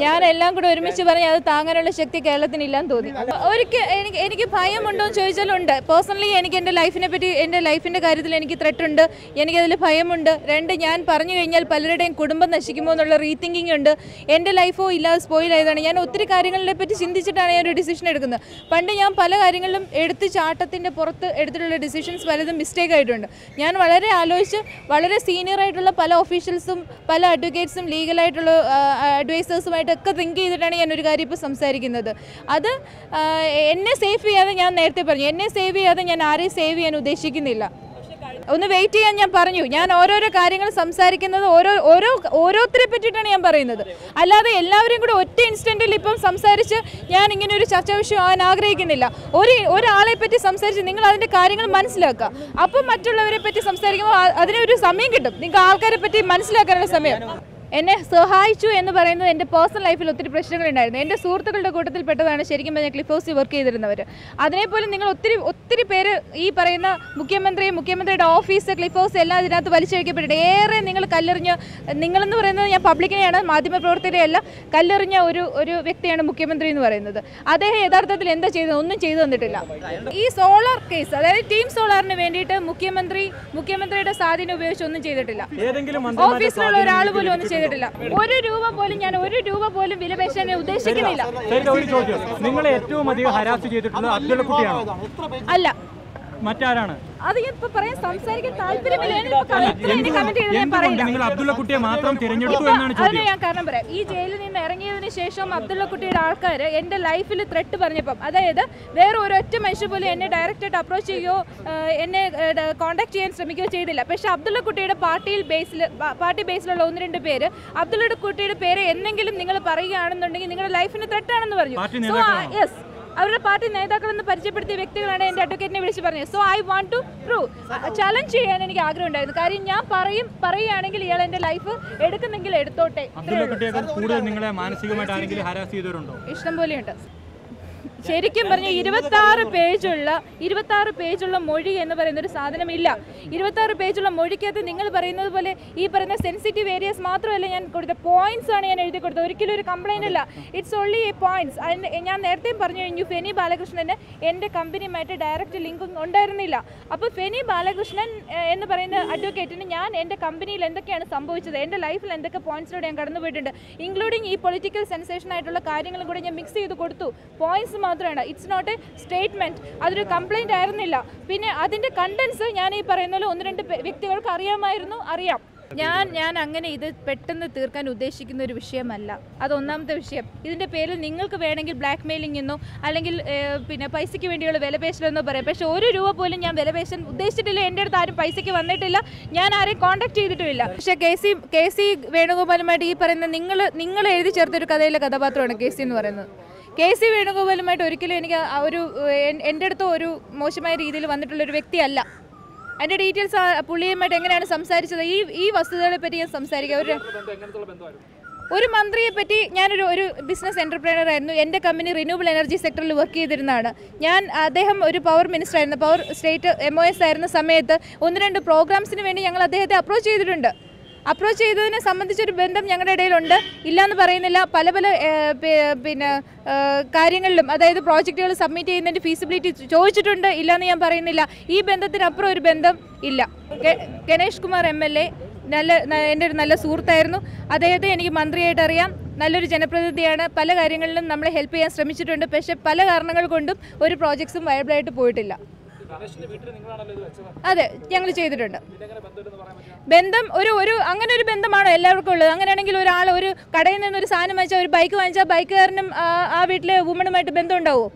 ഞാൻ എല്ലാം കൂടെ ഒരുമിച്ച് പറഞ്ഞ് അത് താങ്ങാനുള്ള ശക്തി കേരളത്തിന് ഇല്ലാന്ന് തോന്നി. ഒരിക്കൽ എനിക്ക് ഭയമുണ്ടോ എന്ന് ചോദിച്ചാലുണ്ട്. പേഴ്സണലി എനിക്ക് എൻ്റെ ലൈഫിനെ പറ്റി, എൻ്റെ ലൈഫിൻ്റെ കാര്യത്തിൽ എനിക്ക് ത്രെട്ടുണ്ട്, എനിക്കതിൽ ഭയമുണ്ട്. രണ്ട്, ഞാൻ പറഞ്ഞു കഴിഞ്ഞാൽ പലരുടെയും കുടുംബം നശിക്കുമോ എന്നുള്ള റീതിങ്കിങ് ഉണ്ട്. എൻ്റെ ലൈഫോ ഇല്ലാതെ സ്പോയിൽ ആയതാണ്. ഞാൻ ഒത്തിരി കാര്യങ്ങളെ പറ്റി ചിന്തിച്ചിട്ടാണ് ഞാൻ ഒരു ഡിസിഷൻ എടുക്കുന്നത്. പണ്ട് ഞാൻ പല കാര്യങ്ങളിലും എടുത്ത് ചാട്ടത്തിൻ്റെ പുറത്ത് എടുത്തിട്ടുള്ള ഡിസിഷൻസ് പലതും മിസ്റ്റേക്ക് ആയിട്ടുണ്ട്. ഞാൻ വളരെ ആലോചിച്ച് വളരെ സീനിയർ ആയിട്ടുള്ള പല ഒഫീഷ്യൽസും പല അഡ്വക്കേറ്റ്സും ലീഗലായിട്ടുള്ള അഡ്വൈസേഴ്സുമായിട്ടൊക്കെ തിങ്ക് ചെയ്തിട്ടാണ് ഞാൻ ഒരു കാര്യം ഇപ്പോൾ സംസാരിക്കുന്നത്. അത് എന്നെ സേവ് ചെയ്യാതെ, ഞാൻ നേരത്തെ പറഞ്ഞു, എന്നെ സേവ് ചെയ്യാതെ ഞാൻ ആരെയും സേവ് ചെയ്യാൻ ഉദ്ദേശിക്കുന്നില്ല. ഒന്ന് വെയിറ്റ് ചെയ്യാൻ ഞാൻ പറഞ്ഞു. ഞാൻ ഓരോരോ കാര്യങ്ങൾ സംസാരിക്കുന്നത് ഓരോരുത്തരെ പറ്റിയിട്ടാണ് ഞാൻ പറയുന്നത്. അല്ലാതെ എല്ലാവരും കൂടെ ഒറ്റ ഇൻസ്റ്റൻറ്റിൽ ഇപ്പം സംസാരിച്ച് ഞാൻ ഇങ്ങനെ ഒരു ചർച്ചാ വിഷയം ആകാൻ ആഗ്രഹിക്കുന്നില്ല. ഒരാളെ പറ്റി സംസാരിച്ച് നിങ്ങൾ അതിൻ്റെ കാര്യങ്ങൾ മനസ്സിലാക്കുക. അപ്പം മറ്റുള്ളവരെ പറ്റി സംസാരിക്കുമ്പോൾ അതിനൊരു സമയം കിട്ടും. നിങ്ങൾക്ക് ആൾക്കാരെ പറ്റി മനസ്സിലാക്കാനുള്ള സമയം. എന്നെ സഹായിച്ചു എന്ന് പറയുന്നത് എൻ്റെ പേഴ്സണൽ ലൈഫിൽ ഒത്തിരി പ്രശ്നങ്ങളുണ്ടായിരുന്നു. എൻ്റെ സുഹൃത്തുക്കളുടെ കൂട്ടത്തിൽപ്പെട്ടതാണ് ശരിക്കും പറഞ്ഞാൽ ക്ലിഫ് ഹൗസിൽ വർക്ക് ചെയ്തിരുന്നവർ. അതിനെപ്പോലെ നിങ്ങൾ ഒത്തിരി പേര് ഈ പറയുന്ന മുഖ്യമന്ത്രിയുടെ ഓഫീസ്, ക്ലിഫ് ഹൗസ് എല്ലാം ഇതിനകത്ത് വലിച്ചഴിക്കപ്പെട്ടിട്ട് ഏറെ നിങ്ങൾ കല്ലെറിഞ്ഞ്, നിങ്ങളെന്ന് പറയുന്നത് ഞാൻ പബ്ലിക്കിനെയാണ്, മാധ്യമപ്രവർത്തകരെയല്ല, കല്ലെറിഞ്ഞ ഒരു വ്യക്തിയാണ് മുഖ്യമന്ത്രി എന്ന് പറയുന്നത്. അദ്ദേഹം യഥാർത്ഥത്തിൽ എന്താ ചെയ്തത്? ഒന്നും ചെയ്തു തന്നിട്ടില്ല. ഈ സോളാർ കേസ്, അതായത് ടീം സോളാറിന് വേണ്ടിയിട്ട് മുഖ്യമന്ത്രിയുടെ സ്വാധീനം ഉപയോഗിച്ച് ഒന്നും ചെയ്തിട്ടില്ല. ഓഫീസിലുള്ള ഒരാൾ പോലും ഒന്നും ചെയ്തിട്ടില്ല. ഒരു രൂപ പോലും വിലപേശാൻ ഉദ്ദേശിക്കുന്നില്ല. നിങ്ങൾ ഏറ്റവും അധികം ഹരാസ് ചെയ്തിട്ടുള്ളത് അബ്ദുള്ള കുട്ടിയാണോ? അല്ല, മറ്റാരാണ്? അത് ഇപ്പൊ പറയാൻ സംസാരിക്കാൻ താല്പര്യമില്ല. നിങ്ങൾ അബ്ദുള്ള കുട്ടിയെ മാത്രം തിരഞ്ഞെടുത്തു എന്നാണ് ചോദ്യം. അതിന് ഞാൻ കാരണം പറയാം. ഈ ജയിലിൽ നിന്ന് ഇറങ്ങിയതിന് ശേഷം അബ്ദുള്ള കുട്ടിയുടെ ആൾക്കാർ എൻ്റെ ലൈഫിൽ ത്രെട്ട് പറഞ്ഞപ്പം, അതായത് വേറെ ഒരൊറ്റ മനുഷ്യർ പോലും എന്നെ ഡയറക്റ്റായിട്ട് അപ്രോച്ച് ചെയ്യുകയോ എന്നെ കോൺടാക്ട് ചെയ്യാൻ ശ്രമിക്കുകയോ ചെയ്തില്ല. പക്ഷേ അബ്ദുള്ള കുട്ടിയുടെ പാർട്ടി ബേസിലുള്ള 1-2 പേര് അബ്ദുള്ള കുട്ടിയുടെ പേര് എന്തെങ്കിലും നിങ്ങൾ പറയുകയാണെന്നുണ്ടെങ്കിൽ നിങ്ങളുടെ ലൈഫിന് ത്രെട്ടാണെന്ന് പറഞ്ഞു. സോ യെസ്, അവരുടെ പാർട്ടി നേതാക്കളെന്ന് പരിചയപ്പെടുത്തിയ വ്യക്തികളാണ് എൻ്റെ അഡ്വക്കേറ്റിനെ വിളിച്ച് പറഞ്ഞത്. So I want to prove, challenge ചെയ്യാൻ എനിക്ക് ആഗ്രഹം ഉണ്ടായിരുന്നു. കാര്യം ഞാൻ പറയുകയാണെങ്കിൽ ഇയാൾ എൻ്റെ ലൈഫ് എടുക്കുന്നെങ്കിൽ എടുത്തോട്ടെ. ഇഷ്ടം പോലെയുണ്ട്. ശരിക്കും പറഞ്ഞാൽ 26 പേജുള്ള മൊഴി എന്ന് പറയുന്ന ഒരു സാധനമില്ല. 26 പേജുള്ള മൊഴിക്കകത്ത് നിങ്ങൾ പറയുന്നത് പോലെ ഈ പറയുന്ന സെൻസിറ്റീവ് ഏരിയസ് മാത്രമല്ല ഞാൻ കൊടുത്ത, പോയിന്റ്സ് ആണ് ഞാൻ എഴുതി കൊടുത്തത്. ഒരിക്കലും ഒരു കംപ്ലൈന്റ് അല്ല, ഇറ്റ്സ് ഓൺലി എ പോയിന്റ്സ്. ഞാൻ നേരത്തെയും പറഞ്ഞു കഴിഞ്ഞു, ഫെനി ബാലകൃഷ്ണന് എൻ്റെ കമ്പനിയുമായിട്ട് ഡയറക്റ്റ് ലിങ്കും ഉണ്ടായിരുന്നില്ല. അപ്പോൾ ഫെനി ബാലകൃഷ്ണൻ എന്ന് പറയുന്ന അഡ്വക്കേറ്റിന് ഞാൻ എൻ്റെ കമ്പനിയിൽ എന്തൊക്കെയാണ് സംഭവിച്ചത്, എൻ്റെ ലൈഫിൽ എന്തൊക്കെ പോയിന്റ്സിലൂടെ ഞാൻ കടന്നുപോയിട്ടുണ്ട്, ഇൻക്ലൂഡിങ് ഈ പൊളിറ്റിക്കൽ സെൻസേഷൻ ആയിട്ടുള്ള കാര്യങ്ങളും കൂടെ ഞാൻ മിക്സ് ചെയ്ത് കൊടുത്തു. പോയിന്റ്സ് മാത്രമാണ്, ഇറ്റ്സ് നോട്ട് എ സ്റ്റേറ്റ്മെന്റ്. അതൊരു കംപ്ലൈന്റ് ആയിരുന്നില്ല. പിന്നെ അതിൻ്റെ കണ്ടൻസ് ഞാൻ ഈ പറയുന്ന പോലെ 1-2 വ്യക്തികൾക്ക് അറിയാം. ഞാൻ അങ്ങനെ ഇത് പെട്ടെന്ന് തീർക്കാൻ ഉദ്ദേശിക്കുന്ന ഒരു വിഷയമല്ല. അതൊന്നാമത്തെ വിഷയം. ഇതിൻ്റെ പേരിൽ നിങ്ങൾക്ക് വേണമെങ്കിൽ ബ്ലാക്ക് മെയിലിംഗ് എന്നോ അല്ലെങ്കിൽ പിന്നെ പൈസയ്ക്ക് വേണ്ടിയുള്ള വിലപേശലെന്നോ പറയാം. പക്ഷേ 1 രൂപ പോലും ഞാൻ വിലപേശാൻ ഉദ്ദേശിച്ചിട്ടില്ല. എൻ്റെ അടുത്ത് ആരും പൈസയ്ക്ക് വന്നിട്ടില്ല, ഞാൻ ആരെയും കോൺടാക്ട് ചെയ്തിട്ടുമില്ല. പക്ഷേ കെ സി വേണുഗോപാലുമായിട്ട് ഈ പറയുന്ന നിങ്ങൾ എഴുതി ചേർത്തൊരു കഥയിലെ കഥാപാത്രമാണ് കെ സി എന്ന് പറയുന്നത്. കെ സി വേണുഗോപാലുമായിട്ട് ഒരിക്കലും എനിക്ക് എൻ്റെ അടുത്ത് ഒരു മോശമായ രീതിയിൽ വന്നിട്ടുള്ളൊരു വ്യക്തിയല്ല. എൻ്റെ ഡീറ്റെയിൽസ് പുള്ളിയുമായിട്ട് എങ്ങനെയാണ് സംസാരിച്ചത്, ഈ വസ്തുതകളെ പറ്റി ഞാൻ സംസാരിക്കുക. ഒരു മന്ത്രിയെ പറ്റി, ഞാനൊരു ബിസിനസ് എൻ്റർപ്രൈനർ ആയിരുന്നു. എൻ്റെ കമ്പനി റിന്യൂവബിൾ എനർജി സെക്ടറിൽ വർക്ക് ചെയ്തിരുന്നതാണ്. അദ്ദേഹം ഒരു പവർ മിനിസ്റ്റർ ആയിരുന്നു. പവർ സ്റ്റേറ്റ് MOS ആയിരുന്ന സമയത്ത് 1-2 പ്രോഗ്രാംസിന് വേണ്ടി ഞങ്ങൾ അദ്ദേഹത്തെ അപ്രോച്ച് ചെയ്തിട്ടുണ്ട്. അപ്രോച്ച് ചെയ്തതിനെ സംബന്ധിച്ചൊരു ബന്ധം ഞങ്ങളുടെ ഇടയിലുണ്ട്, ഇല്ലയെന്ന് പറയുന്നില്ല. പല പിന്നെ കാര്യങ്ങളിലും, അതായത് പ്രോജക്റ്റുകൾ സബ്മിറ്റ് ചെയ്യുന്നതിൻ്റെ ഫീസിബിലിറ്റി ചോദിച്ചിട്ടുണ്ട്, ഇല്ലയെന്ന് ഞാൻ പറയുന്നില്ല. ഈ ബന്ധത്തിനപ്പുറം ഒരു ബന്ധം ഇല്ല. ഗണേഷ് കുമാർ MLA എൻ്റെ ഒരു നല്ല സുഹൃത്തായിരുന്നു. അദ്ദേഹത്തെ എനിക്ക് മന്ത്രിയായിട്ട് അറിയാം. നല്ലൊരു ജനപ്രതിനിധിയാണ്. പല കാര്യങ്ങളിലും നമ്മളെ ഹെൽപ്പ് ചെയ്യാൻ ശ്രമിച്ചിട്ടുണ്ട്. പക്ഷേ പല കാരണങ്ങൾ കൊണ്ടും ഒരു പ്രോജക്ട്സും വയബിളായിട്ട് പോയിട്ടില്ല. അതെ, ഞങ്ങൾ ചെയ്തിട്ടുണ്ട്. ബന്ധം അങ്ങനെ ഒരു ബന്ധമാണോ എല്ലാവർക്കും ഉള്ളത്? അങ്ങനെയാണെങ്കിൽ ഒരാൾ ഒരു കടയിൽ നിന്ന് ഒരു സാധനം വാങ്ങിച്ചാൽ, ഒരു ബൈക്ക് വാങ്ങിച്ചാൽ ബൈക്കുകാരനും ആ വീട്ടിലെ വുമണുമായിട്ട് ബന്ധം ഉണ്ടാവുമോ?